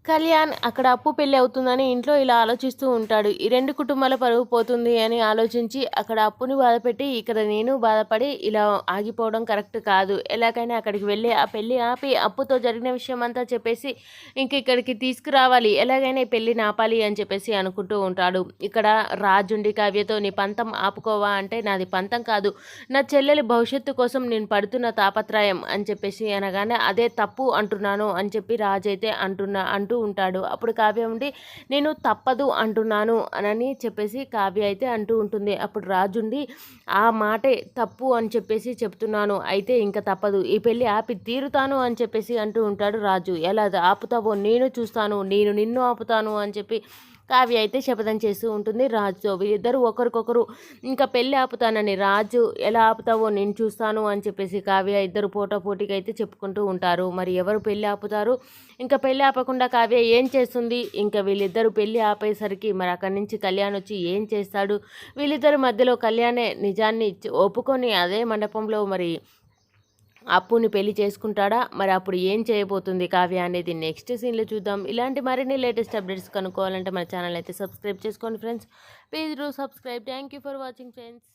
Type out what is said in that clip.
కళ్యాణ్ అక్కడ అప్పు పెళ్లి అవుతుందని ఇంట్లో ఇలా ఆలోచిస్తూ ఉంటాడు. ఈ 2 కుటుంబాల పరువు పోతుంది అని ఆలోచించి అక్కడ అప్పుని బాధపెట్టి, ఇక్కడ నేను బాధపడి ఇలా ఆగిపోవడం కరెక్ట్ కాదు. ఎలాగైనా అక్కడికి వెళ్ళి ఆ పెళ్లి ఆపి అప్పుతో జరిగిన విషయం అంతా చెప్పేసి ఇంక ఇక్కడికి తీసుకురావాలి. ఎలాగైనా ఈ పెళ్లిని ఆపాలి అని చెప్పేసి అనుకుంటూ ఉంటాడు. ఇక్కడ రాజుండి కావ్యతో నీ పంతం ఆపుకోవా అంటే నాది పంతం కాదు. నా చెల్లెలి భవిష్యత్తు కోసం నేను పడుతున్న తాపత్రయం అని చెప్పేసి అనగానే అదే తప్పు అంటున్నాను అని చెప్పి రాజు అయితే అంటూ ఉంటాడు. అప్పుడు కావ్య ఉండి నేను తప్పదు అంటున్నాను అని చెప్పేసి కావ్య అయితే అంటూ ఉంటుంది. అప్పుడు రాజుండి ఆ మాటే తప్పు అని చెప్పేసి చెప్తున్నాను, అయితే ఇంకా తప్పదు, ఈ పెళ్ళి ఆపి తీరుతాను అని చెప్పేసి అంటూ ఉంటాడు రాజు. ఎలా ఆపుతావో నేను చూస్తాను, నేను నిన్ను ఆపుతాను అని చెప్పి కావ్య అయితే శపథం చేస్తూ ఉంటుంది రాజుతో. వీళ్ళిద్దరూ ఒకరికొకరు ఇంకా పెళ్ళి ఆపుతానని, రాజు ఎలా ఆపుతావో నేను చూస్తాను అని చెప్పేసి కావ్య ఇద్దరు పోటాపోటీగా అయితే చెప్పుకుంటూ ఉంటారు. మరి ఎవరు పెళ్ళి ఆపుతారు? ఇంకా పెళ్ళి ఆపకుండా కావ్య ఏం చేస్తుంది? ఇంకా వీళ్ళిద్దరూ పెళ్ళి ఆపేసరికి మరి అక్కడి నుంచి కళ్యాణ్ వచ్చి ఏం చేస్తాడు? వీళ్ళిద్దరి మధ్యలో కళ్యాణే నిజాన్ని ఒప్పుకొని అదే మండపంలో మరి అప్పుని పెళ్లి చేసుకుంటాడా? మరి అప్పుడు ఏం చేయబోతుంది కావ్య అనేది నెక్స్ట్ సీన్లో చూద్దాం. ఇలాంటి మరిన్ని లేటెస్ట్ అప్డేట్స్ కనుక్కోవాలంటే మన ఛానల్ అయితే సబ్స్క్రైబ్ చేసుకోండి friends. Please do subscribe. Thank you for watching friends.